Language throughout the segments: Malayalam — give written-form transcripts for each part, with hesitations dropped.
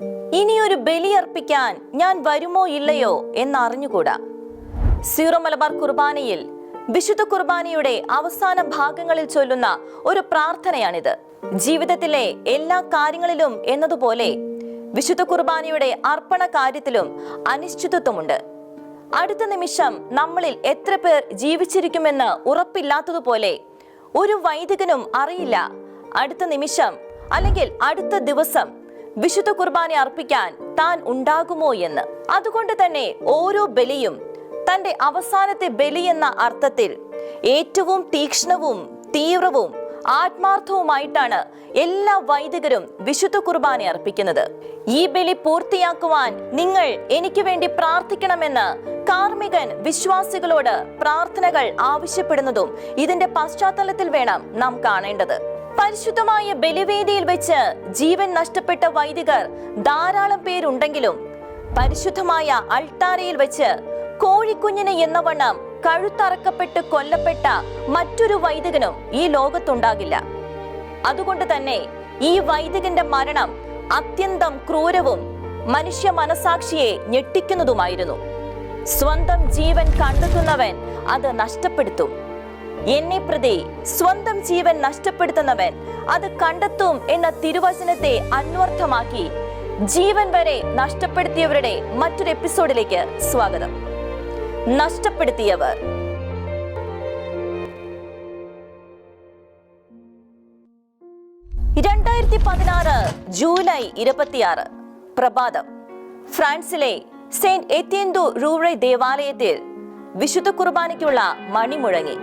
ഇനിയൊരു ബലിയർപ്പിക്കാൻ ഞാൻ വരുമോ ഇല്ലയോ എന്നറിഞ്ഞുകൂടാ. സീറോ മലബാർ കുർബാനയിൽ വിശുദ്ധ കുർബാനയുടെ അവസാന ഭാഗങ്ങളിൽ ചൊല്ലുന്ന ഒരു പ്രാർത്ഥനയാണിത്. ജീവിതത്തിലെ എല്ലാ കാര്യങ്ങളിലും എന്നതുപോലെ വിശുദ്ധ കുർബാനയുടെ അർപ്പണ കാര്യത്തിലും അനിശ്ചിതത്വമുണ്ട്. അടുത്ത നിമിഷം നമ്മളിൽ എത്ര പേർ ജീവിച്ചിരിക്കുമെന്ന് ഉറപ്പില്ലാത്തതുപോലെ ഒരു വൈദികനും അറിയില്ല അടുത്ത നിമിഷം അല്ലെങ്കിൽ അടുത്ത ദിവസം വിശുദ്ധ കുർബാന അർപ്പിക്കാൻ താൻ ഉണ്ടാകുമോ എന്ന്. അതുകൊണ്ട് തന്നെ ഓരോ ബലിയും തന്റെ അവസാനത്തെ ബലി എന്ന അർത്ഥത്തിൽ ഏറ്റവും തീക്ഷ്ണവും തീവ്രവും ആത്മാർത്ഥവുമായിട്ടാണ് എല്ലാ വൈദികരും വിശുദ്ധ കുർബാന അർപ്പിക്കുന്നത്. ഈ ബലി പൂർത്തിയാക്കുവാൻ നിങ്ങൾ എനിക്ക് വേണ്ടി പ്രാർത്ഥിക്കണമെന്ന് കാർമികൻ വിശ്വാസികളോട് പ്രാർത്ഥനകൾ ആവശ്യപ്പെടുന്നതും ഇതിന്റെ പശ്ചാത്തലത്തിൽ വേണം നാം കാണേണ്ടത്. പരിശുദ്ധമായ ബലിവേദിയിൽ വെച്ച് ജീവൻ നഷ്ടപ്പെട്ട വൈദികർ ധാരാളം പേരുണ്ടെങ്കിലും പരിശുദ്ധമായ അൾത്താരയിൽ വെച്ച് കോഴിക്കുഞ്ഞിന് എന്നവണ്ണം കഴുത്തറക്കപ്പെട്ട് കൊല്ലപ്പെട്ട മറ്റൊരു വൈദികനും ഈ ലോകത്തുണ്ടാകില്ല. അതുകൊണ്ട് തന്നെ ഈ വൈദികന്റെ മരണം അത്യന്തം ക്രൂരവും മനുഷ്യ മനസാക്ഷിയെ ഞെട്ടിക്കുന്നതുമായിരുന്നു. സ്വന്തം ജീവൻ കണ്ടെത്തുന്നവൻ അത് നഷ്ടപ്പെടുത്തും. എന്നെ പ്രതി സ്വന്തം ജീവൻ നഷ്ടപ്പെടുത്തുന്നവൻ അത് കണ്ടെത്തും എന്ന തിരുവചനത്തെ അന്വർത്ഥമാക്കി ജീവൻ വരെ നഷ്ടപ്പെടുത്തിയവരുടെ മറ്റൊരു എപ്പിസോഡിലേക്ക് സ്വാഗതം. നഷ്ടപ്പെടുത്തിയവർ. ജൂലൈ 26 പ്രഭാതം ഫ്രാൻസിലെ സെന്റ് എത്തിയൻ ദു റൂറേ ദേവാലയത്തിൽ വിശുദ്ധ കുർബാനയ്ക്കുള്ള മണി മുഴങ്ങി.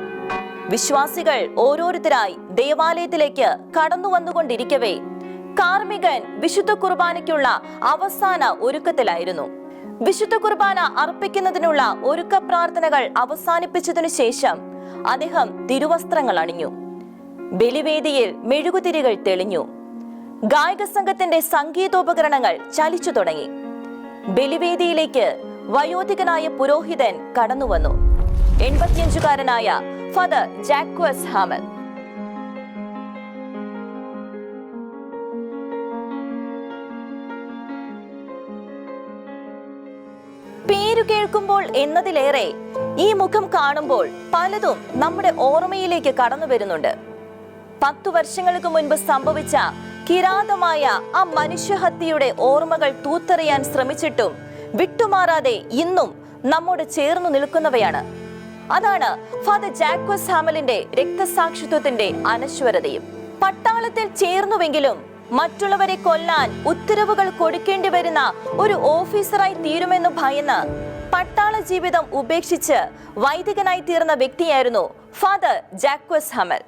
വിശ്വാസികൾ ഓരോരുത്തരായി ദേവാലയത്തിലേക്ക് കടന്നു വന്നുകൊണ്ടിരിക്കവേ കാർമികൻ വിശുദ്ധ കുർബാനയ്ക്കുള്ള അവസാന ഒരുക്കത്തിലായിരുന്നു. വിശുദ്ധ കുർബാന അർപ്പിക്കുന്നതിനുള്ള ഒരുക്ക പ്രാർത്ഥനകൾ അവസാനിപ്പിച്ചതിനു ശേഷം അദ്ദേഹം തിരുവസ്ത്രങ്ങൾ അണിഞ്ഞു. ബലിവേദിയിൽ മെഴുകുതിരികൾ തെളിഞ്ഞു. ഗായക സംഘത്തിന്റെ സംഗീതോപകരണങ്ങൾ ചലിച്ചു തുടങ്ങി. ബലിവേദിയിലേക്ക് വയോധികനായ പുരോഹിതൻ കടന്നുവന്നു. 85-കാരനായ ഫാദർ ജാക്വസ് ഹാമൽ. പേരു കേൾക്കുമ്പോൾ എന്നതിലേറെ ഈ മുഖം കാണുമ്പോൾ പലതും നമ്മുടെ ഓർമ്മയിലേക്ക് കടന്നു വരുന്നുണ്ട്. 10 വർഷങ്ങൾക്ക് മുൻപ് സംഭവിച്ച കിരാതമായ ആ മനുഷ്യഹത്യയുടെ ഓർമ്മകൾ തൂത്തെറിയാൻ ശ്രമിച്ചിട്ടും വിട്ടുമാറാതെ ഇന്നും നമ്മോട് ചേർന്നു നിൽക്കുന്നവയാണ്. അതാണ് ഫാദർ ജാക്വസ് ഹാമലിന്റെ രക്തസാക്ഷിത്വത്തിന്റെ അനശ്വരതയും. പട്ടാളത്തിൽ ചേർന്നുവെങ്കിലും മറ്റുള്ളവരെ കൊല്ലാൻ ഉത്തരവുകൾ കൊടുക്കേണ്ടി വരുന്ന ഒരു ഓഫീസറായി തീരുമെന്ന് ഭയന്ന് പട്ടാള ജീവിതം ഉപേക്ഷിച്ച് വൈദികനായി തീർന്ന വ്യക്തിയായിരുന്നു ഫാദർ ജാക്വസ് ഹാമൽ.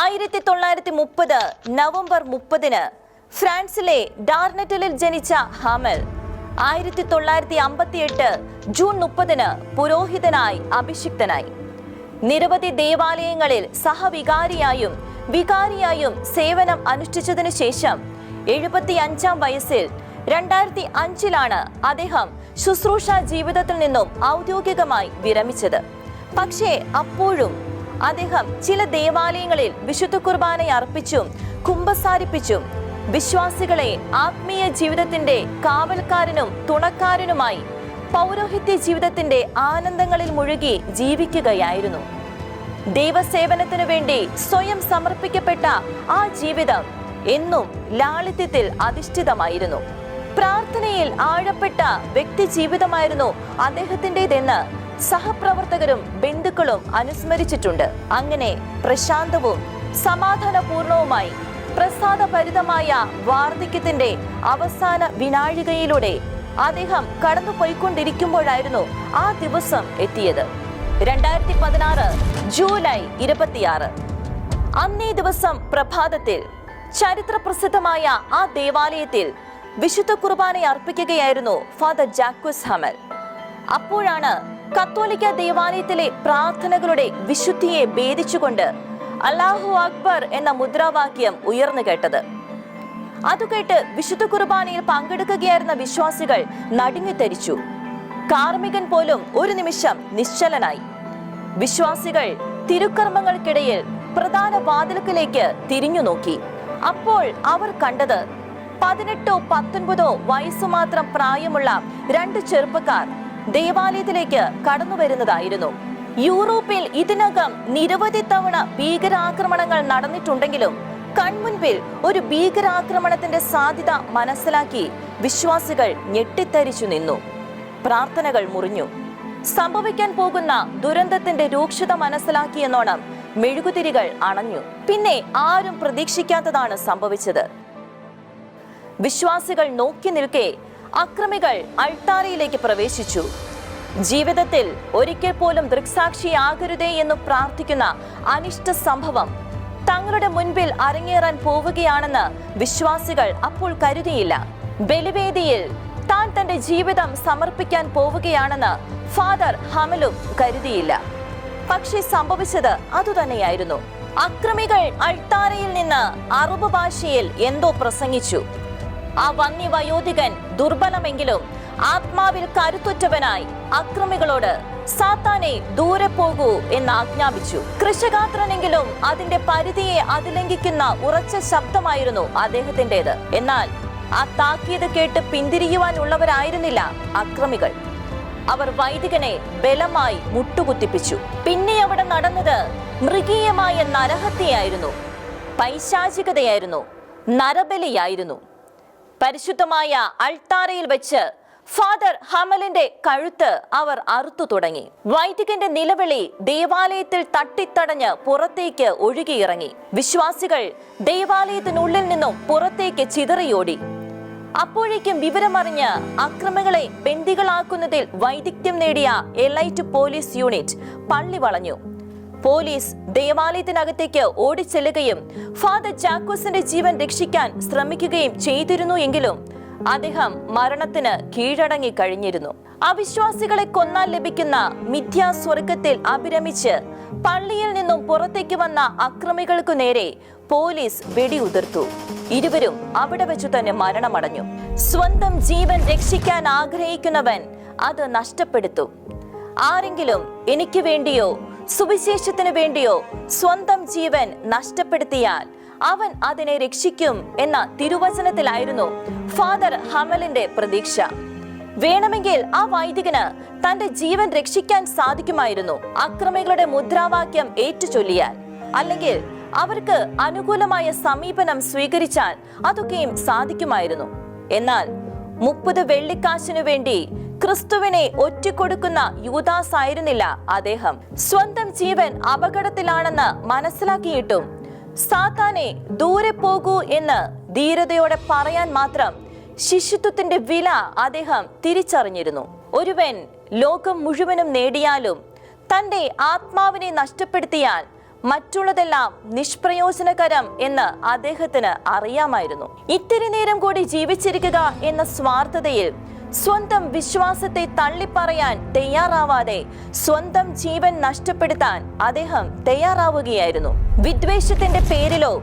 1930 നവംബർ 30 ഫ്രാൻസിലെ ഡാർനെറ്റലിൽ ജനിച്ച ഹാമൽ 1958 ജൂൺ 30 പുരോഹിതനായി അഭിഷിക്തനായി. നിരവധി ദേവാലയങ്ങളിൽ സഹവികാരിയായും വികാരിയായും സേവനം അനുഷ്ഠിച്ചതിനു ശേഷം 75-ാം വയസ്സിൽ 2005 അദ്ദേഹം ശുശ്രൂഷ ജീവിതത്തിൽ നിന്നും ഔദ്യോഗികമായി വിരമിച്ചത്. പക്ഷേ അപ്പോഴും അദ്ദേഹം ചില ദേവാലയങ്ങളിൽ വിശുദ്ധ കുർബാന അർപ്പിച്ചും കുമ്പസാരിപ്പിച്ചും വിശ്വാസികളെ ആത്മീയ ജീവിതത്തിന്റെ കാവൽക്കാരനും തുണക്കാരനുമായി പൗരോഹിത്യ ജീവിതത്തിന്റെ ആനന്ദങ്ങളിൽ മുഴുകി ജീവിക്കുകയായിരുന്നു. ദൈവസേവനത്തിനു വേണ്ടി സ്വയം സമർപ്പിക്കപ്പെട്ട ആ ജീവിതം എന്നും ലാളിത്യത്തിൽ അധിഷ്ഠിതമായിരുന്നു. പ്രാർത്ഥനയിൽ ആഴപ്പെട്ട വ്യക്തി ജീവിതമായിരുന്നു അദ്ദേഹത്തിൻ്റെതെന്ന് സഹപ്രവർത്തകരും ബന്ധുക്കളും അനുസ്മരിച്ചിട്ടുണ്ട്. അങ്ങനെ പ്രശാന്തവും സമാധാനപൂർണവുമായി പ്രസാദഭരിതമായ വാർദ്ധക്യത്തിന്റെ അവസാന വിനാഴികയിലൂടെ അദ്ദേഹം കടന്നുപോയിക്കൊണ്ടിരിക്കുമ്പോഴായിരുന്നു ആ ദിവസം എത്തിയത്. 2016 ജൂലൈ 26. അന്നേ ദിവസം പ്രഭാതത്തിൽ ചരിത്ര പ്രസിദ്ധമായ ആ ദേവാലയത്തിൽ വിശുദ്ധ കുർബാന അർപ്പിക്കുകയായിരുന്നു ഫാദർ ജാക്വസ് ഹാമൽ. അപ്പോഴാണ് കത്തോലിക്ക ദേവാലയത്തിലെ പ്രാർത്ഥനകളുടെ വിശുദ്ധിയെ ഭേദിച്ചുകൊണ്ട് അല്ലാഹു അക്ബർ എന്ന മുദ്രാവാക്യം ഉയർന്നു കേട്ടത്. അതുകേട്ട് വിശുദ്ധ കുർബാനയിൽ പങ്കെടുക്കുകയായിരുന്ന വിശ്വാസികൾ നടുങ്ങിത്തരിച്ചു. കാർമികൻ പോലും ഒരു നിമിഷം നിശ്ചലനായി. വിശ്വാസികൾ തിരുക്കർമ്മങ്ങൾക്കിടയിൽ പ്രധാന വാതിൽക്കലേക്ക് തിരിഞ്ഞു നോക്കി. അപ്പോൾ അവർ കണ്ടത് 18 19 വയസ്സു മാത്രം പ്രായമുള്ള 2 ചെറുപ്പക്കാർ ദേവാലയത്തിലേക്ക് കടന്നു വരുന്നതായിരുന്നു. യൂറോപ്പിൽ ഇതിനകം നിരവധി തവണ ഭീകരാക്രമണങ്ങൾ നടന്നിട്ടുണ്ടെങ്കിലും കൺമുൻപിൽ ഒരു ഭീകരാക്രമണത്തിന്റെ സാധ്യത മനസ്സിലാക്കി വിശ്വാസികൾ ഞെട്ടിത്തരിച്ചു നിന്നു. പ്രാർത്ഥനകൾ മുറിഞ്ഞു. സംഭവിക്കാൻ പോകുന്ന ദുരന്തത്തിന്റെ രൂക്ഷത മനസ്സിലാക്കിയെന്നോണം മെഴുകുതിരികൾ അണഞ്ഞു. പിന്നെ ആരും പ്രതീക്ഷിക്കാത്തതാണ് സംഭവിച്ചത്. വിശ്വാസികൾ നോക്കി നിൽക്കെ അക്രമികൾ അൾത്താരയിലേക്ക് പ്രവേശിച്ചു. ജീവിതത്തിൽ ഒരിക്കൽ പോലും ദൃക്സാക്ഷിയാകരുതേ എന്ന് പ്രാർത്ഥിക്കുന്ന അനിഷ്ട സംഭവം തങ്ങളുടെ മുൻപിൽ അരങ്ങേറാൻ പോവുകയാണെന്ന് വിശ്വാസികൾ അപ്പോൾ കരുതിയില്ല. ബലിവേദിയിൽ താൻ തന്റെ ജീവിതം സമർപ്പിക്കാൻ പോവുകയാണെന്ന് ഫാദർ ഹമലും കരുതിയില്ല. പക്ഷെ സംഭവിച്ചത് അതുതന്നെയായിരുന്നു. അക്രമികൾ അൾത്താരയിൽ നിന്ന് അറബ് ഭാഷയിൽ എന്തോ പ്രസംഗിച്ചു. ആ വന്യവയോധികൻ ദുർബലമെങ്കിലും ആത്മാവിൽ കരുത്തുറ്റവനായി അക്രമികളോട് സാത്താനെ ദൂരെ പോകൂ എന്ന് ആജ്ഞാപിച്ചു. കൃഷകാത്രനെങ്കിലും അതിന്റെ പരിധിയെ അതിലംഘിക്കുന്ന ഉറച്ച ശബ്ദമായിരുന്നു അദ്ദേഹത്തിൻ്റെത്. എന്നാൽ ആ താക്കീത് കേട്ട് പിന്തിരിയുവാനുള്ളവരായിരുന്നില്ല അക്രമികൾ. അവർ വൈദികനെ ബലമായി മുട്ടുകുത്തിപ്പിച്ചു. പിന്നെ അവിടെ നടന്നത് മൃഗീയമായ നരഹത്യയായിരുന്നു, പൈശാചികതയായിരുന്നു, നരബലിയായിരുന്നു. പരിശുദ്ധമായ അൾത്താരയിൽ വെച്ച് ഫാദർ ഹമലിന്റെ കഴുത്ത് അവർ അറുത്തു തുടങ്ങി. വൈദികന്റെ നിലവിളി ദേവാലയത്തിൽ തട്ടിത്തടഞ്ഞ് പുറത്തേക്ക് ഒഴുകിയിറങ്ങി. വിശ്വാസികൾ ദേവാലയത്തിനുള്ളിൽ നിന്നും പുറത്തേക്ക് ചിതറിയോടി. അപ്പോഴേക്കും വിവരമറിഞ്ഞ് അക്രമികളെ ബന്ദികളാക്കുന്നതിൽ വൈദഗ്ധ്യം നേടിയ എലൈറ്റ് പോലീസ് യൂണിറ്റ് പള്ളി വളഞ്ഞു. പോലീസ് ദേവാലയത്തിനകത്തേക്ക് ഓടിച്ചെല്ലുകയും ഫാദർ ജാക്കോസിന്റെ ജീവൻ രക്ഷിക്കാൻ ശ്രമിക്കുകയും ചെയ്തിരുന്നു. എങ്കിലും അദ്ദേഹം മരണത്തിന് കീഴടങ്ങി കഴിഞ്ഞിരുന്നു. അവിശ്വാസികളെ കൊന്നാൽ ലഭിക്കുന്ന മിഥ്യാസ്വർഗത്തിൽ അഭിരമിച്ച് പള്ളിയിൽ നിന്നും പുറത്തേക്ക് വന്ന അക്രമികൾക്കു നേരെ പോലീസ് വെടിയുതിർത്തു. ഇരുവരും അവിടെ വെച്ചു തന്നെ മരണമടഞ്ഞു. സ്വന്തം ജീവൻ രക്ഷിക്കാൻ ആഗ്രഹിക്കുന്നവൻ അത് നഷ്ടപ്പെടുത്തും. ആരെങ്കിലും എനിക്ക് വേണ്ടിയോ സുവിശേഷത്തിന് വേണ്ടിയോ സ്വന്തം ജീവൻ നഷ്ടപ്പെടുത്തിയാൽ അവൻ അതിനെ രക്ഷിക്കും എന്ന തിരുവചനത്തിലായിരുന്നു ഫാദർ ഹമലിന്റെ പ്രതീക്ഷ. വേണമെങ്കിൽ ആ വൈദികന് തന്റെ ജീവൻ രക്ഷിക്കാൻ സാധിക്കുമായിരുന്നു, അക്രമികളുടെ മുദ്രാവാക്യം ഏറ്റുചൊല്ലിയാൽ. അല്ലെങ്കിൽ അവർക്ക് അനുകൂലമായ സമീപനം സ്വീകരിച്ചാൽ അതൊക്കെയും സാധിക്കുമായിരുന്നു. എന്നാൽ 30 വെള്ളിക്കാശിനു വേണ്ടി ക്രിസ്തുവിനെ ഒറ്റിക്കൊടുക്കുന്ന യൂദാസ് ആയിരുന്നില്ല അദ്ദേഹം. സ്വന്തം ജീവൻ അപകടത്തിലാണെന്ന് മനസ്സിലാക്കിയിട്ടും സാത്താനെ ദൂരെ പോകൂ എന്ന് ധീരതയോടെ പറയാൻ മാത്രം ശിശുത്വത്തിന്റെ വില അദ്ദേഹം തിരിച്ചറിഞ്ഞിരുന്നു. ഒരുവൻ ലോകം മുഴുവനും നേടിയാലും തന്റെ ആത്മാവിനെ നഷ്ടപ്പെടുത്തിയാൽ മറ്റുള്ളതെല്ലാം നിഷ്പ്രയോജനകരം എന്ന് അദ്ദേഹത്തിന് അറിയാമായിരുന്നു. ഇത്തിരി നേരം കൂടി ജീവിച്ചിരിക്കുക എന്ന സ്വാർത്ഥതയിൽ സ്വന്തം വിശ്വാസത്തെ തള്ളിപ്പറയാൻ തയ്യാറാവാതെ സ്വന്തം ജീവൻ നഷ്ടപ്പെടുത്താൻ അദ്ദേഹം തയ്യാറാവുകയായിരുന്നു. വിദ്വേഷത്തിന്റെ പേരിലോ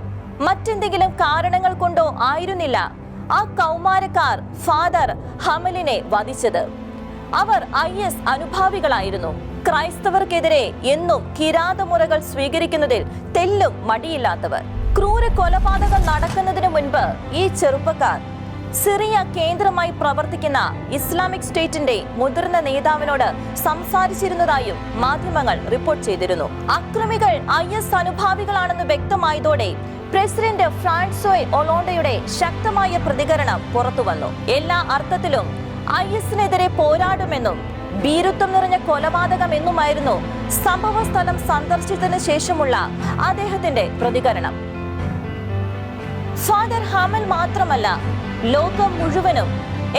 മറ്റെന്തെങ്കിലും കാരണങ്ങൾ കൊണ്ടോ ആയിരുന്നില്ല ആ കൗമാരക്കാർ ഫാദർ ഹമലിനെ വധിച്ചത്. അവർ IS അനുഭാവികളായിരുന്നു. ക്രൈസ്തവർക്കെതിരെ എന്നും കിരാതമുറകൾ സ്വീകരിക്കുന്നതിൽ തെല്ലും മടിയില്ലാത്തവർ. ക്രൂര കൊലപാതകം നടക്കുന്നതിന് മുൻപ് ഈ ചെറുപ്പക്കാർ സിറിയ കേന്ദ്രമായി പ്രവർത്തിക്കുന്ന ഇസ്ലാമിക് സ്റ്റേറ്റിന്റെ മുതിർന്ന നേതാവിനോട് സംസാരിച്ചിരുന്നതായും മാധ്യമങ്ങൾ റിപ്പോർട്ട് ചെയ്തിരുന്നു. അക്രമികൾ IS അനുഭാവികളാണെന്ന് വ്യക്തമായതോടെ പ്രസിഡന്റ് ഫ്രാൻസോയ് ഒലോണ്ടയുടെ ശക്തമായ പ്രതികരണം പുറത്തുവന്നു. എല്ലാ അർത്ഥത്തിലും ISനെതിരെ പോരാടുമെന്നും ഭീരുത്വം നിറഞ്ഞ കൊലപാതകം എന്നുമായിരുന്നു സംഭവ സ്ഥലം സന്ദർശിച്ചതിനു ശേഷമുള്ള അദ്ദേഹത്തിന്റെ പ്രതികരണം. ഫാദർ ഹമൽ മാത്രമല്ല, ലോകം മുഴുവനും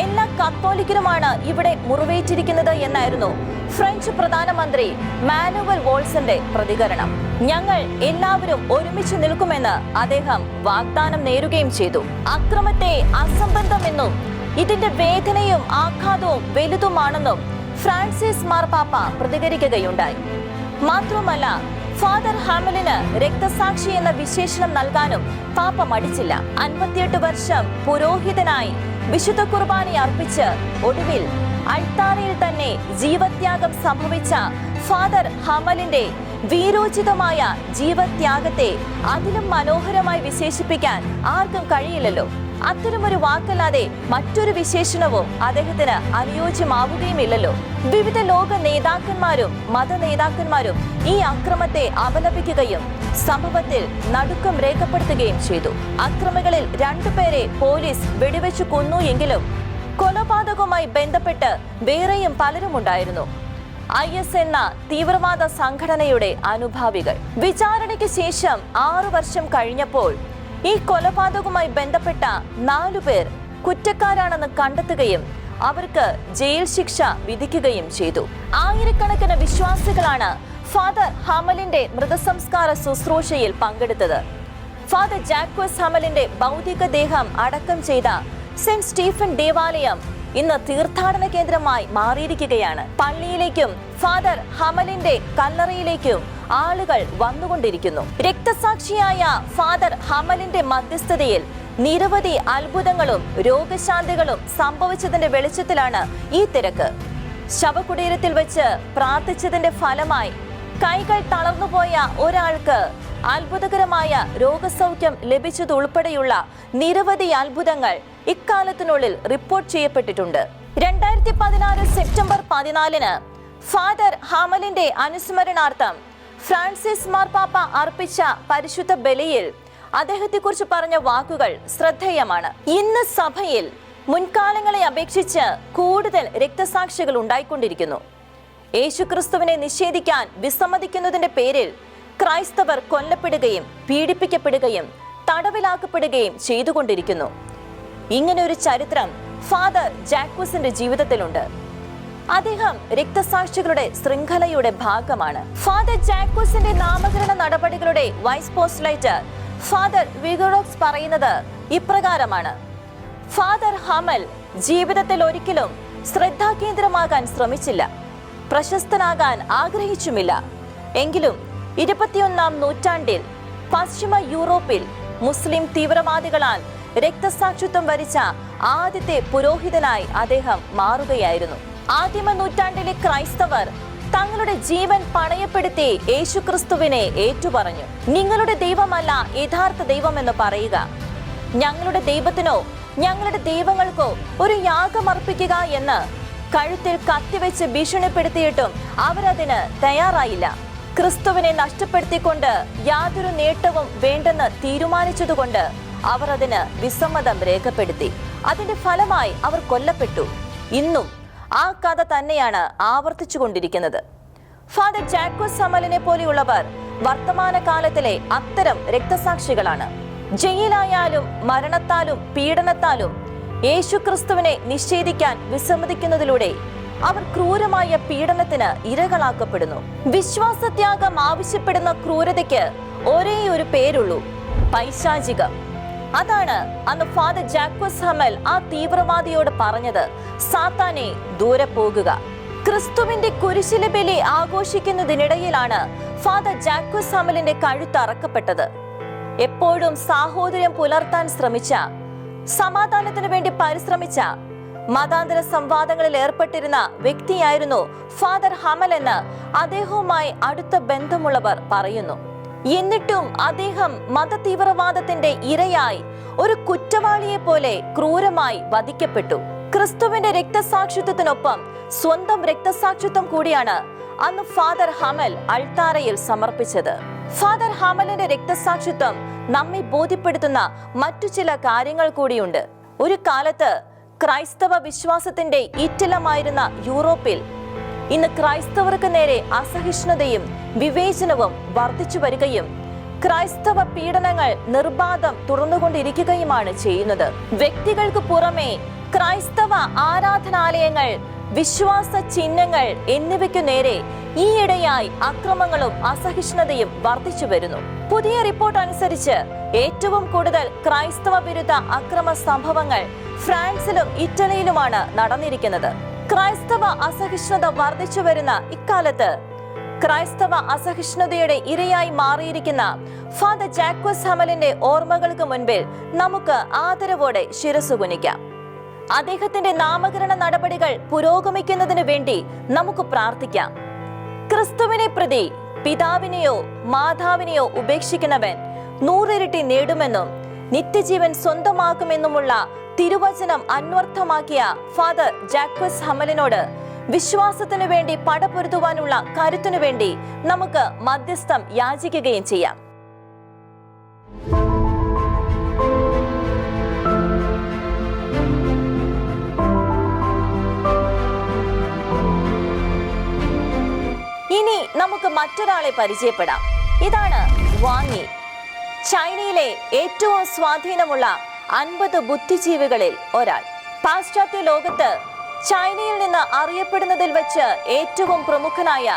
എല്ലാ കത്തോലിക്കരുമാണ് ഇവിടെ മുറിവേറ്റിരിക്കുന്നത് എന്നായിരുന്നു ഫ്രഞ്ച് പ്രധാനമന്ത്രി മാനുവൽ വോൾസന്റെ പ്രതികരണം. ഞങ്ങൾ എല്ലാവരും ഒരുമിച്ച് നിൽക്കുമെന്ന് അദ്ദേഹം വാഗ്ദാനം നേരുകയും ചെയ്തു. അക്രമത്തെ അസംബന്ധമെന്നും ഇതിന്റെ വേദനയും ആഘാതവും വലുതുമാണെന്നും ഫ്രാൻസിസ് മാർപ്പാപ്പ പ്രതികരിക്കുകയുണ്ടായി. മാത്രമല്ല, ഫാദർ ഹാമലിന് രക്തസാക്ഷി എന്ന വിശേഷണം നൽകാനും പാപ്പ മടിച്ചില്ല. 58 വർഷം പുരോഹിതനായി വിശുദ്ധ കുർബാന അർപ്പിച്ച് ഒടുവിൽ അൾത്താരയിൽ തന്നെ ജീവത്യാഗം സംഭവിച്ച ഫാദർ ഹമലിന്റെ വീരോചിതമായ ജീവത്യാഗത്തെ അതിലും മനോഹരമായി വിശേഷിപ്പിക്കാൻ ആർക്കും കഴിയില്ലല്ലോ. അത്തരമൊരു വാക്കല്ലാതെ മറ്റൊരു വിശേഷണവും അദ്ദേഹത്തിന് അനുയോജ്യമാവുകയുമില്ലല്ലോ. വിവിധ ലോക നേതാക്കന്മാരും മത നേതാക്കന്മാരും ഈ അക്രമത്തെ അപലപിക്കുകയും സംഭവത്തിൽ നടുക്കം രേഖപ്പെടുത്തുകയും ചെയ്തു. അക്രമികളിൽ 2 പേരെ പോലീസ് വെടിവെച്ചു കൊന്നു എങ്കിലും കൊലപാതകവുമായി ബന്ധപ്പെട്ട് വേറെയും പലരും ഉണ്ടായിരുന്നു. IS എന്ന തീവ്രവാദ സംഘടനയുടെ അനുഭാവികൾ. വിചാരണയ്ക്ക് ശേഷം 6 വർഷം കഴിഞ്ഞപ്പോൾ ഈ കൊലപാതകവുമായി ബന്ധപ്പെട്ട 4 പേർ കുറ്റക്കാരാണെന്ന് കണ്ടെത്തുകയും അവർക്ക് ജയിൽ ശിക്ഷ വിധിക്കുകയും ചെയ്തു. ആയിരക്കണക്കിന് വിശ്വാസികളാണ് ഫാദർ ഹമലിന്റെ മൃതസംസ്കാര ശുശ്രൂഷയിൽ പങ്കെടുത്തത്. ഫാദർ ജാക്വസ് ഹമലിന്റെ ഭൗതികദേഹം അടക്കം ചെയ്ത സെന്റ് സ്റ്റീഫൻ ദേവാലയം ഇന്ന് തീർത്ഥാടന കേന്ദ്രമായി മാറിയിരിക്കുകയാണ്. പള്ളിയിലേക്കും ഫാദർ ഹമലിന്റെ കല്ലറയിലേക്കും ആളുകൾ വന്നുകൊണ്ടിരിക്കുന്നു. രക്തസാക്ഷിയായ ഫാദർ ഹമലിന്റെ മധ്യസ്ഥതയിൽ നിരവധി അത്ഭുതങ്ങളും രോഗശാന്തികളും സംഭവിച്ചതിന്റെ വെളിച്ചത്തിലാണ് ഈ തിരക്ക്. ശവകുടീരത്തിൽ വെച്ച് പ്രാർത്ഥിച്ചതിന്റെ ഫലമായി കൈകൾ തളർന്നുപോയ ഒരാൾക്ക് അത്ഭുതകരമായ രോഗസൗഖ്യം ലഭിച്ചതുൾപ്പെടെയുള്ള നിരവധി അത്ഭുതങ്ങൾ ഇക്കാലത്തിനുള്ളിൽ റിപ്പോർട്ട് ചെയ്യപ്പെട്ടിട്ടുണ്ട്. 2016 സെപ്റ്റംബർ 14 ഫാദർ ഹമലിന്റെ അനുസ്മരണാർത്ഥം ഫ്രാൻസിസ് മാർപ്പാപ്പ അർപ്പിച്ച പരിശുദ്ധ ബലിയിൽ അദ്ദേഹത്തെക്കുറിച്ച് പറഞ്ഞ വാക്കുകൾ ശ്രദ്ധേയമാണ്. ഇന്ന് സഭയിൽ മുൻകാലങ്ങളെ അപേക്ഷിച്ച് കൂടുതൽ രക്തസാക്ഷികൾ ഉണ്ടായിക്കൊണ്ടിരിക്കുന്നു. യേശുക്രിസ്തുവിനെ നിഷേധിക്കാൻ വിസമ്മതിക്കുന്നതിന്റെ പേരിൽ ക്രൈസ്തവർ കൊല്ലപ്പെടുകയും പീഡിപ്പിക്കപ്പെടുകയും തടവിലാക്കപ്പെടുകയും ചെയ്തുകൊണ്ടിരിക്കുന്നു. ഇങ്ങനെ ഒരു ചരിത്രം ഫാദർ ജാക്വസിന്റെ ജീവിതത്തിലുണ്ട്. അദ്ദേഹം രക്തസാക്ഷികളുടെ ശൃംഖലയുടെ ഭാഗമാണ്. ഫാദർ ജാക്വസിന്റെ നാമകരണ നടപടികളുടെ വൈസ് പോസ്റ്റ്ലൈറ്റ് ഫാദർ വിഗോറോക്സ് പറയുന്നത് ഇപ്രകാരമാണ്: ഫാദർ ഹമൽ ജീവിതത്തിൽ ഒരിക്കലും ശ്രദ്ധാകേന്ദ്രമാകാൻ ശ്രമിച്ചില്ല, പ്രശസ്തനാകാൻ ആഗ്രഹിച്ചുമില്ല. എങ്കിലും 21ാം നൂറ്റാണ്ടിൽ പശ്ചിമ യൂറോപ്പിൽ മുസ്ലിം തീവ്രവാദികളാൽ രക്തസാക്ഷിത്വം വരിച്ച ആദ്യത്തെ പുരോഹിതനായി അദ്ദേഹം മാറുകയായിരുന്നു. ആദിമ നൂറ്റാണ്ടിലെ ക്രൈസ്തവർ തങ്ങളുടെ ജീവൻ പണയപ്പെടുത്തി യേശുക്രിസ്തുവിനെ ഏറ്റുപറഞ്ഞു. നിങ്ങളുടെ ദൈവമല്ല യഥാർത്ഥ ദൈവമെന്ന് പറയുക, ഞങ്ങളുടെ ദൈവത്തിനോ ഞങ്ങളുടെ ദൈവങ്ങൾക്കോ ഒരു യാഗമർപ്പിക്കുക എന്ന് കഴുത്തിൽ കത്തിവെച്ച് ഭീഷണിപ്പെടുത്തിയിട്ടും അവരതിന് തയ്യാറായില്ല. ക്രിസ്തുവിനെ നഷ്ടപ്പെടുത്തിക്കൊണ്ട് യാതൊരു നേട്ടവും വേണ്ടെന്ന് തീരുമാനിച്ചതുകൊണ്ട് അവർ അതിന് വിസമ്മതം രേഖപ്പെടുത്തി. അതിന്റെ ഫലമായി അവർ കൊല്ലപ്പെട്ടു. ഇന്നും ആ കഥ തന്നെയാണ് ആവർത്തിച്ചു കൊണ്ടിരിക്കുന്നത്. ഫാദർ ജാക്വസ് ഹമലിനെ പോലെയുള്ളവർ വർത്തമാനകാലത്തിലെ അത്തരം രക്തസാക്ഷികളാണ്. ജയിലായാലും മരണത്താലും പീഡനത്താലും യേശുക്രിസ്തുവിനെ നിഷേധിക്കാൻ വിസമ്മതിക്കുന്നതിലൂടെ അവർ ക്രൂരമായ പീഡനത്തിന് ഇരകളാക്കപ്പെടുന്നു. വിശ്വാസത്യാഗം ആവശ്യപ്പെടുന്ന ക്രൂരതയ്ക്ക് ഒരേ ഒരു പേരുള്ളൂ: പൈശാചികം. അതാണ് അന്ന് ഫാദർ ജാക്വസ് ഹമൽ ആ തീവ്രവാദിയോട് പറഞ്ഞത്: സാത്താനെ ദൂരെ പോകുക. ക്രിസ്തുവിന്റെ കുരിശിലെ ബലി ആഘോഷിക്കുന്നതിനിടയിലാണ് ഫാദർ ജാക്വസ് ഹമലിന്റെ കഴുത്തറക്കപ്പെട്ടത്. എപ്പോഴും സാഹോദര്യം പുലർത്താൻ ശ്രമിച്ച, സമാധാനത്തിന് വേണ്ടി പരിശ്രമിച്ച, മതാന്തര സംവാദങ്ങളിൽ ഏർപ്പെട്ടിരുന്ന വ്യക്തിയായിരുന്നു ഫാദർ ഹമൽ എന്ന് അദ്ദേഹവുമായി അടുത്ത ബന്ധമുള്ളവർ പറയുന്നു. എന്നിട്ടും അദ്ദേഹം മത തീവ്രവാദത്തിന്റെ ഇരയായി ഒരു കുറ്റവാളിയെ പോലെ ക്രൂരമായി വധിക്കപ്പെട്ടു. ക്രിസ്തുവിന്റെ രക്തസാക്ഷിത്വത്തിനൊപ്പം സ്വന്തം രക്തസാക്ഷിത്വം കൂടിയാണ് അന്ന് ഫാദർ ഹമൽ അൾത്താരയിൽ സമർപ്പിച്ചത്. ഫാദർ ഹമലിന്റെ രക്തസാക്ഷിത്വം നമ്മെ ബോധ്യപ്പെടുത്തുന്ന മറ്റു ചില കാര്യങ്ങൾ കൂടിയുണ്ട്. ഒരു കാലത്ത് ക്രൈസ്തവ വിശ്വാസത്തിന്റെ ഈറ്റിലമായിരുന്ന യൂറോപ്പിൽ ഇന്ന് ക്രൈസ്തവർക്ക് നേരെ അസഹിഷ്ണുതയും വിവേചനവും വർദ്ധിച്ചു വരികയും ക്രൈസ്തവ പീഡനങ്ങൾ നിർബാധം തുറന്നുകൊണ്ടിരിക്കുകയുമാണ് ചെയ്യുന്നത്. വ്യക്തികൾക്ക് പുറമെ ക്രൈസ്തവ ആരാധനാലയങ്ങൾ, വിശ്വാസ ചിഹ്നങ്ങൾ എന്നിവയ്ക്കു നേരെ ഈയിടെയായി അക്രമങ്ങളും അസഹിഷ്ണുതയും വർദ്ധിച്ചു വരുന്നു. പുതിയ റിപ്പോർട്ട് അനുസരിച്ച് ഏറ്റവും കൂടുതൽ ക്രൈസ്തവ വിരുദ്ധ അക്രമ സംഭവങ്ങൾ ഫ്രാൻസിലും ഇറ്റലിയിലുമാണ് നടന്നിരിക്കുന്നത്. ക്രൈസ്തവ അസഹിഷ്ണുത വർദ്ധിച്ചു വരുന്ന ഇക്കാലത്ത് ക്രൈസ്തവ അസഹിഷ്ണുതയുടെ ഇരയായി മാറിയിരിക്കുന്ന ഫാദർ ജാക്വസ് ഹമലിന്റെ ഓർമ്മകൾക്ക് മുൻപിൽ നമുക്ക് ആദരവോടെ ശിരസ്സു കുനിക്കാം. അദ്ദേഹത്തിന്റെ നാമകരണ നടപടികൾ പുരോഗമിക്കുന്നതിന് വേണ്ടി നമുക്ക് പ്രാർത്ഥിക്കാം. ക്രിസ്തുവിനെ പ്രതി പിതാവിനെയോ മാതാവിനെയോ ഉപേക്ഷിക്കുന്നവൻ 100 ഇരട്ടി നേടുമെന്നും നിത്യജീവൻ സ്വന്തമാക്കുമെന്നുമുള്ള തിരുവചനം അന്വർത്ഥമാക്കിയ ഫാദർ ജാക്വസ് ഹമ്മലിനോട് വിശ്വാസത്തിനു വേണ്ടി പടപൊരുതുവാനുള്ള കരുത്തിനു വേണ്ടി നമുക്ക് മധ്യസ്ഥം യാചിക്കുകയും ചെയ്യാം. ഇനി നമുക്ക് മറ്റൊരാളെ പരിചയപ്പെടാം. ഇതാണ് വാങ്. ചൈനയിലെ ഏറ്റവും സ്വാധീനമുള്ള 50 ബുദ്ധിജീവികളിൽ ഒരാൾ. പാശ്ചാത്യ ലോകത്ത് ചൈനയിൽ നിന്ന് അറിയപ്പെടുന്നതിൽ വെച്ച് ഏറ്റവും പ്രമുഖനായ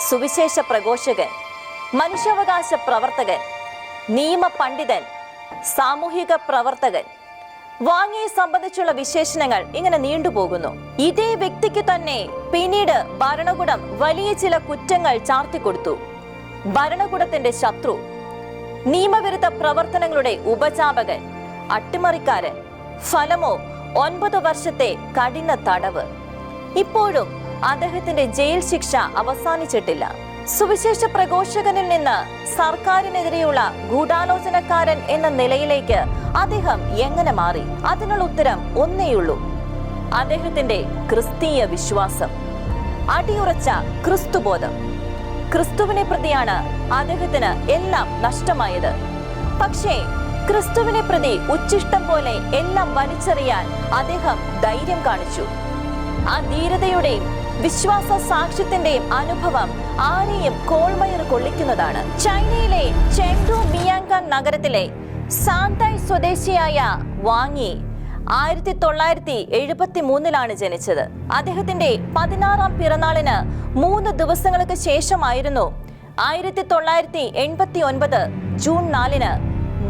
സുവിശേഷ പ്രഘോഷകൻ, മനുഷ്യാവകാശ പ്രവർത്തകൻ, നിയമ പണ്ഡിതൻ, സാമൂഹിക പ്രവർത്തകൻ. വാങ്ങിയെ സംബന്ധിച്ചുള്ള വിശേഷണങ്ങൾ ഇങ്ങനെ നീണ്ടുപോകുന്നു. ഇതേ വ്യക്തിക്ക് തന്നെ പിന്നീട് ഭരണകൂടം വലിയ ചില കുറ്റങ്ങൾ ചാർത്തിക്കൊടുത്തു. ഭരണകൂടത്തിന്റെ ശത്രു, നിയമവിരുദ്ധ പ്രവർത്തനങ്ങളുടെ ഉപജാപകൻ, അട്ടിമറിക്കാരൻ. ഫലമോ 9 വർഷത്തെ കഠിന തടവ്. ഇപ്പോഴും അദ്ദേഹത്തിന്റെ ജയിൽ ശിക്ഷ അവസാനിച്ചിട്ടില്ല. സുവിശേഷ പ്രഘോഷകനിൽ നിന്ന് സർക്കാരിനെതിരെയുള്ള ഗൂഢാലോചനക്കാരൻ എന്ന നിലയിലേക്ക് അദ്ദേഹം എങ്ങനെ മാറി? അതിനുള്ള ഉത്തരം ഒന്നേയുള്ളൂ: അദ്ദേഹത്തിന്റെ ക്രിസ്തീയ വിശ്വാസം, അടിയുറച്ച ക്രിസ്തുബോധം. ക്രിസ്തുവിനെ പ്രതിയാണ് അദ്ദേഹത്തിന് എല്ലാം നഷ്ടമായത്. പക്ഷേ ക്രിസ്തുവിനെ പ്രതി ഉച്ഛിഷ്ടം പോലെ എല്ലാം വലിച്ചെറിയാൻ അദ്ദേഹം ധൈര്യം കാണിച്ചു. ആ ധീരതയുടെയും വിശ്വാസ സാക്ഷ്യത്തിന്റെയും അനുഭവം ആരെയും കോൾമയർ കൊള്ളിക്കുന്നതാണ്. ചൈനയിലെ ചെങ്ഡു മിയാങ്കാൻ നഗരത്തിലെ സാന്തായ് സ്വദേശിയായ വാങ് 1973 ജനിച്ചത്. അദ്ദേഹത്തിന്റെ 16ാം പിറന്നാളിന് 3 ദിവസങ്ങൾക്ക് ശേഷമായിരുന്നു 1989 ജൂൺ 4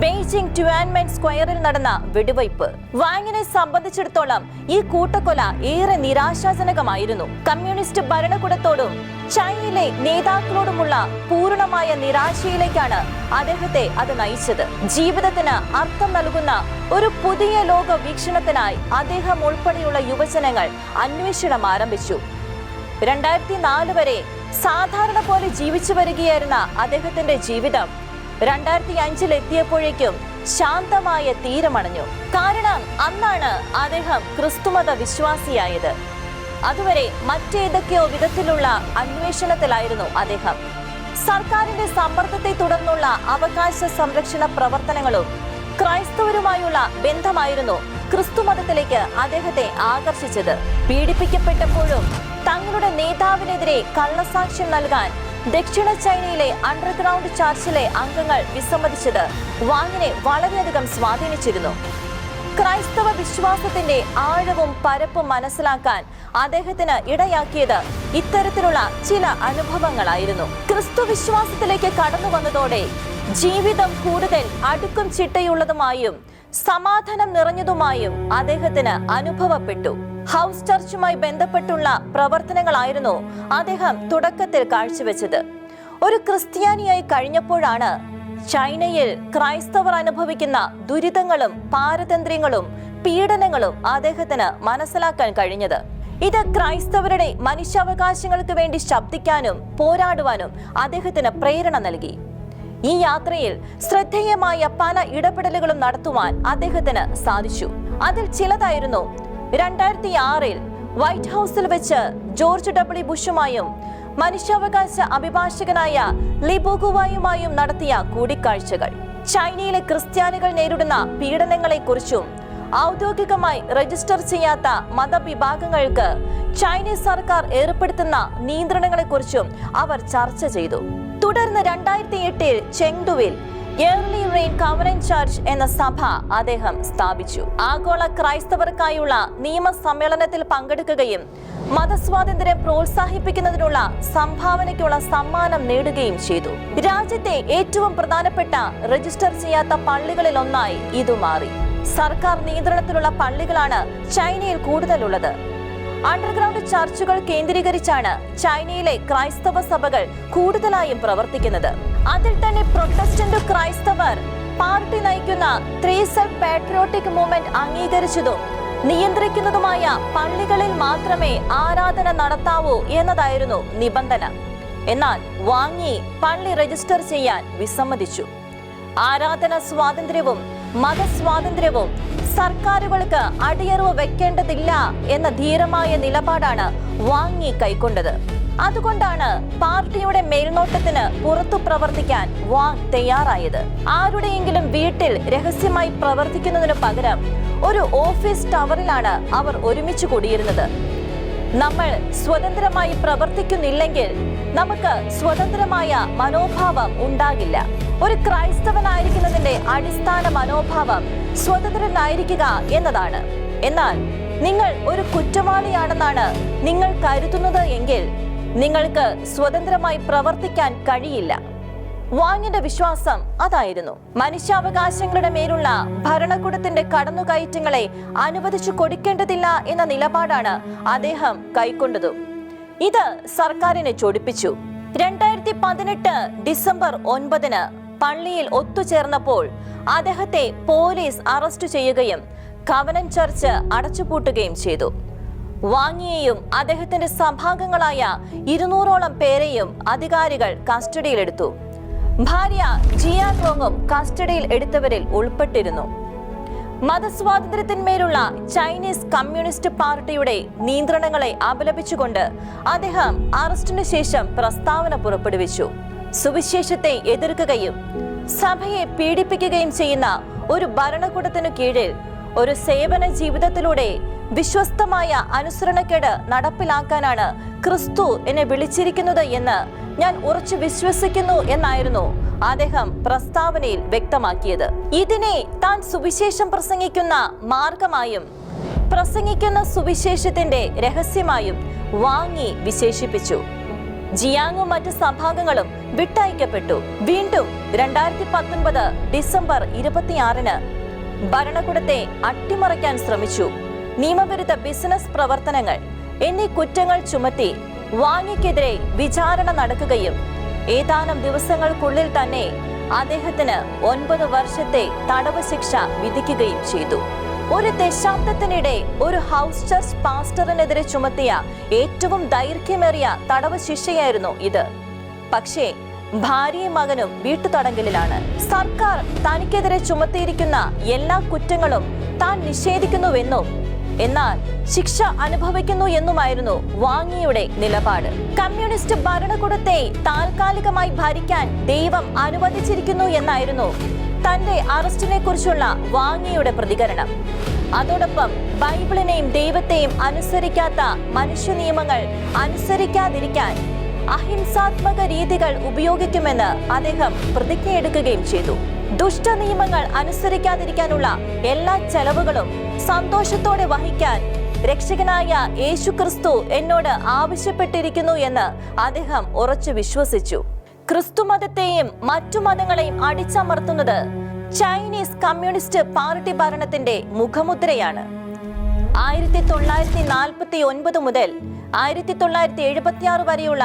ബെയ്ജിംഗ് ടുവാൻമെൻ സ്ക്വയറിൽ നടന്ന വെടിവയ്പ്. വാങ്ങിനെ സംബന്ധിച്ചിടത്തോളം ഈ കൂട്ടക്കൊല ഏറെ നിരാശാജനകമായിരുന്നു. കമ്മ്യൂണിസ്റ്റ് ഭരണകൂടത്തോടും ചൈനയിലെ നേതാക്കളോടുമുള്ള പൂർണ്ണമായ നിരാശയിലേക്കാണ് അദ്ദേഹത്തെ അത് നയിച്ചത്. ജീവിതത്തിന് അർത്ഥം നൽകുന്ന ഒരു പുതിയ ലോക വീക്ഷണത്തിനായി അദ്ദേഹം ഉൾപ്പെടെയുള്ള യുവജനങ്ങൾ അന്വേഷണം ആരംഭിച്ചു. 2004 വരെ സാധാരണ പോലെ ജീവിച്ചു വരികയായിരുന്ന അദ്ദേഹത്തിന്റെ ജീവിതം 2005 എത്തിയപ്പോഴേക്കും ശാന്തമായ തീരമണഞ്ഞു. കാരണം അന്നാണ് അദ്ദേഹം ക്രിസ്തുമത വിശ്വാസിയായത്. അതുവരെ മറ്റേതൊക്കെയോ വിധത്തിലുള്ള അന്വേഷണത്തിലായിരുന്നു അദ്ദേഹം. സർക്കാരിന്റെ സമ്മർദ്ദത്തെ തുടർന്നുള്ള അവകാശ സംരക്ഷണ പ്രവർത്തനങ്ങളും ക്രൈസ്തവരുമായുള്ള ബന്ധമായിരുന്നു ക്രിസ്തുമതത്തിലേക്ക് അദ്ദേഹത്തെ ആകർഷിച്ചത്. പീഡിപ്പിക്കപ്പെട്ടപ്പോഴും തങ്ങളുടെ നേതാവിനെതിരെ കള്ളസാക്ഷ്യം നൽകാൻ ദക്ഷിണ ചൈനയിലെ അണ്ടർഗ്രൗണ്ട് ചർച്ചിലെ അംഗങ്ങൾ വിസമ്മതിച്ചത് വാങ്ങിനെ വളരെയധികം സ്വാധീനിച്ചിരുന്നു. ക്രൈസ്തവ വിശ്വാസത്തിന്റെ ആഴവും പരപ്പും മനസ്സിലാക്കാൻ അദ്ദേഹത്തിന് ഇടയാക്കിയത് ഇത്തരത്തിലുള്ള ചില അനുഭവങ്ങളായിരുന്നു. ക്രിസ്തു വിശ്വാസത്തിലേക്ക് കടന്നു വന്നതോടെ ജീവിതം കൂടുതൽ അടുക്കും ചിട്ടയുള്ളതുമായും സമാധാനം നിറഞ്ഞതുമായും അദ്ദേഹത്തിന് അനുഭവപ്പെട്ടു. ഹൗസ് ചർച്ചുമായി ബന്ധപ്പെട്ടുള്ള പ്രവർത്തനങ്ങളായിരുന്നു അദ്ദേഹം തുടക്കത്തിൽ കാഴ്ചവെച്ചത്. ഒരു ക്രിസ്ത്യാനിയായി കഴിഞ്ഞപ്പോഴാണ് ചൈനയിൽ ക്രൈസ്തവർ അനുഭവിക്കുന്ന ദുരിതങ്ങളും പാരതന്ത്ര്യങ്ങളും പീഡനങ്ങളും അദ്ദേഹത്തിന് മനസ്സിലാക്കാൻ കഴിഞ്ഞത്. ഇത് ക്രൈസ്തവരുടെ മനുഷ്യാവകാശങ്ങൾക്ക് വേണ്ടി ശബ്ദിക്കാനും പോരാടുവാനും അദ്ദേഹത്തിന് പ്രേരണ നൽകി. ഈ യാത്രയിൽ ശ്രദ്ധേയമായ പല ഇടപെടലുകളും നടത്തുവാൻ അദ്ദേഹത്തിന് സാധിച്ചു. അതിൽ ചിലതായിരുന്നു 2006 വൈറ്റ് ഹൗസിൽ വെച്ച് ജോർജ് ഡബ്ല്യു ബുഷുമായും മനുഷ്യാവകാശ അഭിഭാഷകനായ ലി ബോഗുവായുമായും നടത്തിയ കൂടിക്കാഴ്ചകൾ. ചൈനയിലെ ക്രിസ്ത്യാനികൾ നേരിടുന്ന പീഡനങ്ങളെക്കുറിച്ചും ഔദ്യോഗികമായി രജിസ്റ്റർ ചെയ്യാത്ത മതവിഭാഗങ്ങൾക്ക് ചൈനീസ് സർക്കാർ ഏർപ്പെടുത്തുന്ന നിയന്ത്രണങ്ങളെക്കുറിച്ചും അവർ ചർച്ച ചെയ്തു. തുടർന്ന് 2008 ചെങ്ഡുവിൽ ഏർലി റെയിൻ കവറന്റ് ചർച്ച് എന്ന സഭ അദ്ദേഹം സ്ഥാപിച്ചു. ആഗോള ക്രൈസ്തവർക്കായുള്ള നിയമ സമ്മേളനത്തിൽ പങ്കെടുക്കുകയും മതസ്വാതന്ത്ര്യം പ്രോത്സാഹിപ്പിക്കുന്നതിനുള്ള സംഭാവനയ്ക്കുള്ള സമ്മാനം നേടുകയും ചെയ്തു. രാജ്യത്തെ ഏറ്റവും പ്രധാനപ്പെട്ട രജിസ്റ്റർ ചെയ്യാത്ത പള്ളികളിൽ ഒന്നായി ഇത് മാറി. സർക്കാർ നിയന്ത്രണത്തിലുള്ള പള്ളികളാണ് ചൈനയിൽ കൂടുതലുള്ളത്. അണ്ടർഗ്രൗണ്ട് ചർച്ചുകൾ കേന്ദ്രീകരിച്ചാണ് ചൈനയിലെ ക്രൈസ്തവ സഭകൾ കൂടുതലായും പ്രവർത്തിക്കുന്നത്. അതിൽ തന്നെ പ്രൊട്ടസ്റ്റന്റ് ക്രൈസ്തവർ പാർട്ടി നയിക്കുന്ന ത്രീ സെൽഫ് പാട്രിയോട്ടിക് മൂവ്മെന്റ് അംഗീകരിച്ചതും നിയന്ത്രിക്കുന്നതുമായ പള്ളികളിൽ മാത്രമേ ആരാധന നടത്താവൂ എന്നതായിരുന്നു നിബന്ധന. എന്നാൽ വാങ് പള്ളി രജിസ്റ്റർ ചെയ്യാൻ വിസമ്മതിച്ചു. ആരാധന സ്വാതന്ത്ര്യവും മതസ്വാതന്ത്ര്യവും സർക്കാരുകൾക്ക് അടിയറവ് വെക്കേണ്ടതില്ല എന്ന ധീരമായ നിലപാടാണ് വാങ് യി കൈക്കൊണ്ടത്. അതുകൊണ്ടാണ് പാർട്ടിയുടെ മേൽനോട്ടത്തിന് പുറത്തു പ്രവർത്തിക്കാൻ വാങ് തയ്യാറായത്. ആരുടെയെങ്കിലും വീട്ടിൽ രഹസ്യമായി പ്രവർത്തിക്കുന്നതിനു പകരം ഒരു ഓഫീസ് ടവറിലാണ് അവർ ഒരുമിച്ച് കൂടിയിരുന്നത്. നമ്മൾ സ്വതന്ത്രമായി പ്രവർത്തിക്കുന്നില്ലെങ്കിൽ നമുക്ക് സ്വതന്ത്രമായ മനോഭാവം ഉണ്ടാകില്ല. ഒരു ക്രൈസ്തവനായിരിക്കുന്നതിന്റെ അടിസ്ഥാന മനോഭാവം സ്വതന്ത്രനായിരിക്കുക എന്നതാണ്. എന്നാൽ നിങ്ങൾ ഒരു കുറ്റവാളിയാണെന്നാണ് നിങ്ങൾ കരുതുന്നത് എങ്കിൽ നിങ്ങൾക്ക് സ്വതന്ത്രമായി പ്രവർത്തിക്കാൻ കഴിയില്ല. വാങ്ങിന്റെ വിശ്വാസം അതായിരുന്നു. മനുഷ്യാവകാശങ്ങളുടെ മേലുള്ള ഭരണകൂടത്തിന്റെ കടന്നുകയറ്റങ്ങളെ അനുവദിച്ചു കൊടുക്കേണ്ടതില്ല എന്ന നിലപാടാണ് അദ്ദേഹം കൈക്കൊണ്ടതും. ഇത് സർക്കാരിനെ ചൊടിപ്പിച്ചു. 2018 ഡിസംബർ 9 പള്ളിയിൽ ഒത്തുചേർന്നപ്പോൾ അദ്ദേഹത്തെ പോലീസ് അറസ്റ്റ് ചെയ്യുകയും കവനന്റ് ചർച്ച് അടച്ചുപൂട്ടുകയും ചെയ്തു. വാങ്ങിയെയും അദ്ദേഹത്തിന്റെ സഭാംഗങ്ങളായ 200ഓളം പേരെയും അധികാരികൾ കസ്റ്റഡിയിലെടുത്തു. ഭാര്യ ജിയാൻ റോങ്ങും കസ്റ്റഡിയിൽ എടുത്തവരിൽ ഉൾപ്പെട്ടിരുന്നു. മതസ്വാതന്ത്ര്യത്തിന്മേലുള്ള ചൈനീസ് കമ്മ്യൂണിസ്റ്റ് പാർട്ടിയുടെ നിയന്ത്രണങ്ങളെ അപലപിച്ചുകൊണ്ട് അദ്ദേഹം അറസ്റ്റിന് ശേഷം പ്രസ്താവന പുറപ്പെടുവിച്ചു. സുവിശേഷത്തെ എതിർക്കുകയും സഭയെ പീഡിപ്പിക്കുകയും ചെയ്യുന്ന ഒരു ഭരണകൂടത്തിനു കീഴിൽ ഒരു സേവന ജീവിതത്തിലൂടെ വിശ്വസ്തമായ അനുസരണക്കേട് നടപ്പിലാക്കാനാണ് ക്രിസ്തു എന്നെ വിളിച്ചിരിക്കുന്നത് എന്ന് ഞാൻ ഉറച്ചു വിശ്വസിക്കുന്നു എന്നായിരുന്നു അദ്ദേഹം പ്രസ്താവനയിൽ വ്യക്തമാക്കിയത്. ഇതിനെ താൻ സുവിശേഷം പ്രസംഗിക്കുന്ന മാർഗമായും പ്രസംഗിക്കുന്ന സുവിശേഷത്തിന്റെ രഹസ്യമായും വാങ് യി വിശേഷിപ്പിച്ചു. ജിയാങ്ങും മറ്റ് സഭാംഗങ്ങളും വിട്ടയക്കപ്പെട്ടു. വീണ്ടും 2019 ഡിസംബർ 26 ഭരണകൂടത്തെ അട്ടിമറിക്കാൻ ശ്രമിച്ചു. നിയമവിരുദ്ധ ബിസിനസ് പ്രവർത്തനങ്ങൾ എന്നീ കുറ്റങ്ങൾ ചുമത്തി വാങ് യിക്കെതിരെ വിചാരണ നടക്കുകയും ഏതാനും ദിവസങ്ങൾക്കുള്ളിൽ തന്നെ അദ്ദേഹത്തിന് 9 വർഷത്തെ തടവ് ശിക്ഷ വിധിക്കുകയും ചെയ്തു. ഒരു ദശാബ്ദത്തിനിടെ ഒരു ഹൗസ് ചർച്ച് പാസ്റ്ററിനെതിരെ ചുമത്തിയ ഏറ്റവും ദൈർഘ്യമേറിയ തടവ് ശിക്ഷയായിരുന്നു ഇത്. പക്ഷേ ഭാര്യയും മകനും വീട്ടുതടങ്കലിലാണ്. സർക്കാർ തനിക്കെതിരെ ചുമത്തിയിരിക്കുന്ന എല്ലാ കുറ്റങ്ങളും താൻ നിഷേധിക്കുന്നുവെന്നും എന്നാൽ ശിക്ഷ അനുഭവിക്കുന്നു എന്നുമായിരുന്നു വാങ് യിയുടെ നിലപാട്. കമ്മ്യൂണിസ്റ്റ് ഭരണകൂടത്തെ താൽക്കാലികമായി ഭരിക്കാൻ ദൈവം അനുവദിച്ചിരിക്കുന്നു എന്നായിരുന്നു തന്റെ അറസ്റ്റിനെ കുറിച്ചുള്ള വാങ് യിയുടെ പ്രതികരണം. അതോടൊപ്പം ബൈബിളിനെയും ദൈവത്തെയും അനുസരിക്കാത്ത മനുഷ്യ നിയമങ്ങൾ അനുസരിക്കാതിരിക്കാൻ അഹിംസാത്മക രീതികൾ ഉപയോഗിക്കുമെന്ന് അദ്ദേഹം പ്രതിജ്ഞയെടുക്കുകയും ചെയ്തു. ദുഷ്ട നിയമങ്ങൾ അനുസരിക്കാതിരിക്കാനുള്ള എല്ലാ ചെലവുകളും സന്തോഷത്തോടെ വഹിക്കാൻ രക്ഷകനായ യേശുക്രിസ്തു എന്നോട് ആവശ്യപ്പെട്ടിരിക്കുന്നു എന്ന് അദ്ദേഹം ഉറച്ചു വിശ്വസിച്ചു. ക്രിസ്തു മതത്തെയും മറ്റു മതങ്ങളെയും അടിച്ചമർത്തുന്നത് ചൈനീസ് കമ്മ്യൂണിസ്റ്റ് പാർട്ടി ഭരണത്തിന്റെ മുഖമുദ്രയാണ്. 1949 മുതൽ 1976 വരെയുള്ള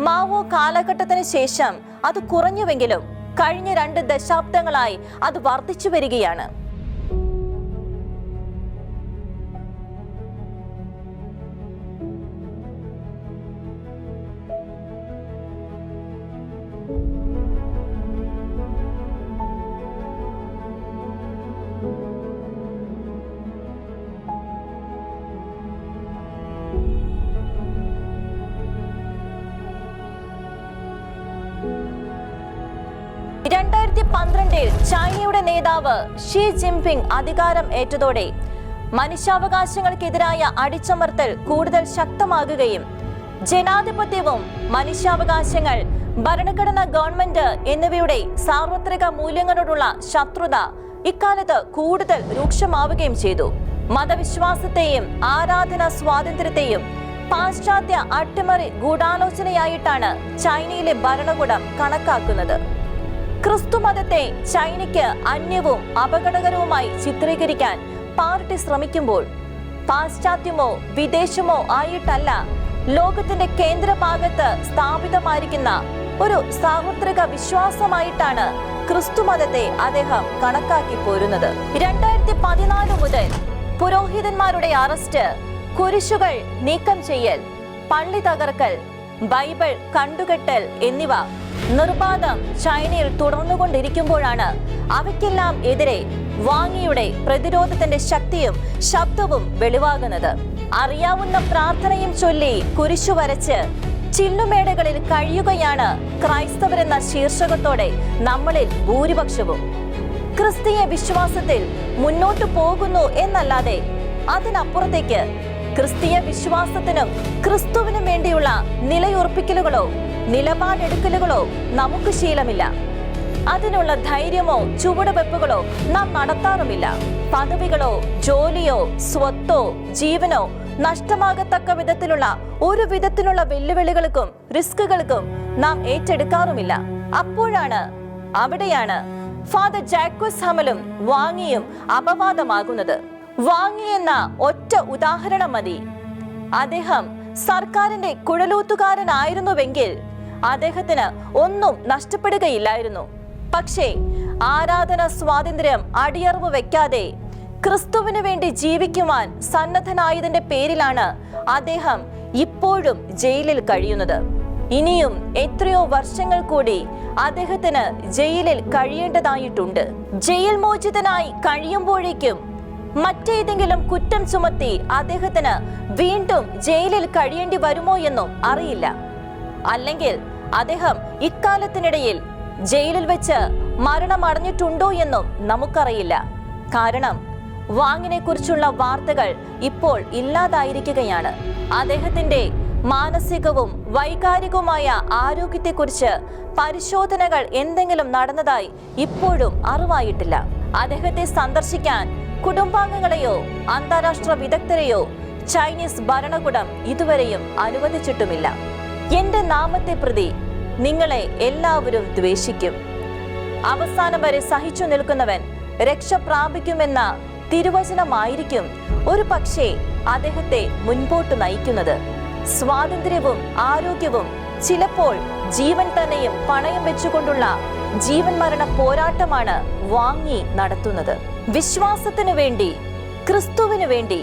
മാവോ കാലഘട്ടത്തിന് ശേഷം അത് കുറഞ്ഞുവെങ്കിലും കഴിഞ്ഞ 2 ദശാബ്ദങ്ങളായി അത് വർദ്ധിച്ചു വരികയാണ്. ചൈനയുടെ നേതാവ് ഷീ ജിൻപിങ് അധികാരം ഏറ്റതോടെ മനുഷ്യാവകാശങ്ങൾക്കെതിരായ അടിച്ചമർത്തൽ കൂടുതൽ ശക്തമാകുകയും ജനാധിപത്യവും മനുഷ്യാവകാശങ്ങൾ, ഭരണഘടനാ, ഗവൺമെന്റ് എന്നിവയുടെ സാർവത്രിക മൂല്യങ്ങളോടുള്ള ശത്രുത ഇക്കാലത്ത് കൂടുതൽ രൂക്ഷമാവുകയും ചെയ്തു. മതവിശ്വാസത്തെയും ആരാധനാ സ്വാതന്ത്ര്യത്തെയും പാശ്ചാത്യ അട്ടിമറി ഗൂഢാലോചനയായിട്ടാണ് ചൈനയിലെ ഭരണകൂടം കണക്കാക്കുന്നത്. ക്രിസ്തു മതത്തെ ചൈനയ്ക്ക് അന്യവും അപകടകരവുമായി ചിത്രീകരിക്കാൻ പാർട്ടി ശ്രമിക്കുമ്പോൾ പാശ്ചാത്യമോ വിദേശമോ ആയിട്ടല്ല, ലോകത്തിന്റെ കേന്ദ്രഭാഗത്ത് സ്ഥാപിതമായിരിക്കുന്ന ഒരു സാർവത്രിക വിശ്വാസമായിട്ടാണ് ക്രിസ്തു മതത്തെ അദ്ദേഹം കണക്കാക്കി പോരുന്നത്. 2014 മുതൽ പുരോഹിതന്മാരുടെ അറസ്റ്റ്, കുരിശുകൾ നീക്കം ചെയ്യൽ, പള്ളി തകർക്കൽ, ബൈബിൾ കണ്ടുകെട്ടൽ എന്നിവ നിർബാധം ചൈനയിൽ തുടർന്നുകൊണ്ടിരിക്കുമ്പോഴാണ് അവയ്ക്കെല്ലാം എതിരെ വാങ്ങിയുടെ പ്രതിരോധത്തിന്റെ ശക്തിയും ശബ്ദവും വെളിവാകുന്നത്. അറിയാവുന്ന പ്രാർത്ഥനയും ചൊല്ലി കുരിശു വരച്ച് ചില്ലുമേടകളിൽ കഴിയുകയാണ് ക്രൈസ്തവരെന്ന ശീർഷകത്തോടെ നമ്മളിൽ ഭൂരിപക്ഷവും. ക്രിസ്തീയ വിശ്വാസത്തിൽ മുന്നോട്ടു പോകുന്നു എന്നല്ലാതെ അതിനപ്പുറത്തേക്ക് ക്രിസ്തീയ വിശ്വാസത്തിനും ക്രിസ്തുവിനും വേണ്ടിയുള്ള നിലയുറപ്പിക്കലുകളോ നിലപാടെടുക്കലുകളോ നമുക്ക് ശീലമില്ല. അതിനുള്ള ധൈര്യമോ ചുവടുവെപ്പുകളോ നാം നടത്താറുമില്ല. പദവികളോ ജോലിയോ സ്വത്തോ ജീവനോ നഷ്ടമാകത്തക്ക വിധത്തിലുള്ള ഒരു വിധത്തിലുള്ള വെല്ലുവിളികൾക്കും റിസ്കുകൾക്കും നാം ഏറ്റെടുക്കാറുമില്ല. അവിടെയാണ് ഫാദർ ജാക്വസ് ഹമലും വാങ്ങിയും അപവാദമാകുന്നത്. വാങ്ങി എന്ന ഒറ്റ ഉദാഹരണം മതി. അദ്ദേഹം സർക്കാരിന്റെ കുഴലൂത്തുകാരനായിരുന്നുവെങ്കിൽ അദ്ദേഹത്തിന് ഒന്നും നഷ്ടപ്പെടുകയില്ലായിരുന്നു. പക്ഷേ ആരാധന സ്വാതന്ത്ര്യം അടിയറവ് വെക്കാതെ ക്രിസ്തുവിന് വേണ്ടി ജീവിക്കുവാൻ സന്നദ്ധനായതിന്റെ പേരിലാണ് അദ്ദേഹം ഇപ്പോഴും ജയിലിൽ കഴിയുന്നത്. ഇനിയും എത്രയോ വർഷങ്ങൾ കൂടി അദ്ദേഹത്തിന് ജയിലിൽ കഴിയേണ്ടതായിട്ടുണ്ട്. ജയിൽ മോചിതനായി കഴിയുമ്പോഴേക്കും മറ്റേതെങ്കിലും കുറ്റം ചുമത്തി അദ്ദേഹത്തിന് വീണ്ടും ജയിലിൽ കഴിയേണ്ടി വരുമോ എന്നും അറിയില്ല. അല്ലെങ്കിൽ അദ്ദേഹം ഇക്കാലത്തിനിടയിൽ ജയിലിൽ വെച്ച് മരണമടഞ്ഞിട്ടുണ്ടോ എന്നും നമുക്കറിയില്ല. കാരണം വാങ്ങിനെ കുറിച്ചുള്ള വാർത്തകൾ ഇപ്പോൾ ഇല്ലാതായിരിക്കുകയാണ്. അദ്ദേഹത്തിന്റെ മാനസികവും വൈകാരികവുമായ ആരോഗ്യത്തെക്കുറിച്ച് പരിശോധനകൾ എന്തെങ്കിലും നടന്നതായി ഇപ്പോഴും അറിവായിട്ടില്ല. അദ്ദേഹത്തെ സന്ദർശിക്കാൻ കുടുംബാംഗങ്ങളെയോ അന്താരാഷ്ട്ര വിദഗ്ധരെയോ ചൈനീസ് ഭരണകൂടം ഇതുവരെയും അനുവദിച്ചിട്ടുമില്ല. എന്റെ നാമത്തെ പ്രതി നിങ്ങളെ എല്ലാവരും ദ്വേഷിക്കും. അവസാനം വരെ സഹിച്ചു നിൽക്കുന്നവൻ രക്ഷ പ്രാപിക്കുമെന്ന തിരുവചനമായിരിക്കും ഒരു പക്ഷേ അദ്ദേഹത്തെ മുൻപോട്ട് നയിക്കുന്നത്. സ്വാതന്ത്ര്യവും ആരോഗ്യവും ചിലപ്പോൾ ജീവൻ തന്നെയും പണയം വെച്ചുകൊണ്ടുള്ള ജീവൻ മരണ പോരാട്ടമാണ് വാങ്ങി നടത്തുന്നത്. വിശ്വാസത്തിനു വേണ്ടി, ക്രിസ്തുവിനു വേണ്ടി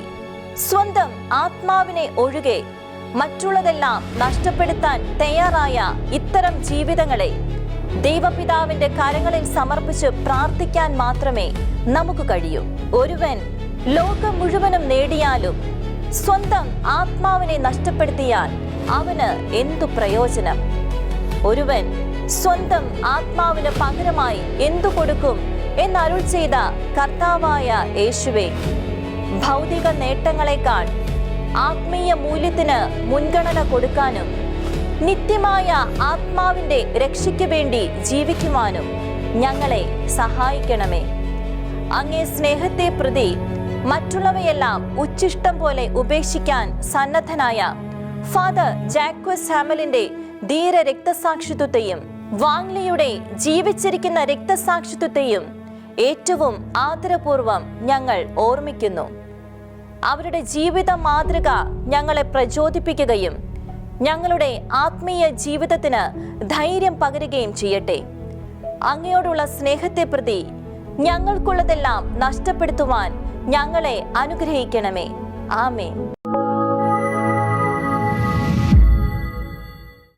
സ്വന്തം ആത്മാവിനെ ഒഴികെ മറ്റുള്ളതെല്ലാം നഷ്ടപ്പെടുത്താൻ തയ്യാറായ ഇത്തരം ജീവിതങ്ങളെ ദൈവപിതാവിന്റെ കരങ്ങളിൽ സമർപ്പിച്ച് പ്രാർത്ഥിക്കാൻ മാത്രമേ നമുക്ക് കഴിയൂ. ഒരുവൻ ലോകം മുഴുവനും നേടിയാലും സ്വന്തം ആത്മാവിനെ നഷ്ടപ്പെടുത്തിയാൽ അവന് എന്തു പ്രയോജനം? ഒരുവൻ സ്വന്തം ആത്മാവിന് പകരമായി എന്തു കൊടുക്കും എന്നരുൾ ചെയ്ത കർത്താവായ യേശുവേ, ഭൗതിക നേട്ടങ്ങളെക്കാൾ ആത്മീയ മൂല്യത്തിന് മുൻഗണന കൊടുക്കാനും നിത്യമായ ആത്മാവിന്റെ രക്ഷയ്ക്ക് വേണ്ടി ജീവിക്കുവാനും ഞങ്ങളെ സഹായിക്കണമേ. അങ്ങേ സ്നേഹത്തെ പ്രതി മറ്റുള്ളവയെല്ലാം ഉച്ഛിഷ്ടം പോലെ ഉപേക്ഷിക്കാൻ സന്നദ്ധനായ ഫാദർ ജാക്വസ് ഹാമലിന്റെ ധീര രക്തസാക്ഷിത്വത്തെയും വാങ്ലിയുടെ ജീവിച്ചിരിക്കുന്ന രക്തസാക്ഷിത്വത്തെയും ഏറ്റവും ആദരപൂർവം ഞങ്ങൾ ഓർമ്മിക്കുന്നു. അവരുടെ ജീവിത മാതൃക ഞങ്ങളെ പ്രചോദിപ്പിക്കുകയും ഞങ്ങളുടെ ആത്മീയ ജീവിതത്തിന് ധൈര്യം പകരുകയും ചെയ്യട്ടെ. അങ്ങയോടുള്ള സ്നേഹത്തെ പ്രതി ഞങ്ങൾക്കുള്ളതെല്ലാം നഷ്ടപ്പെടുത്തുവാൻ ഞങ്ങളെ അനുഗ്രഹിക്കണമേ. ആമേൻ.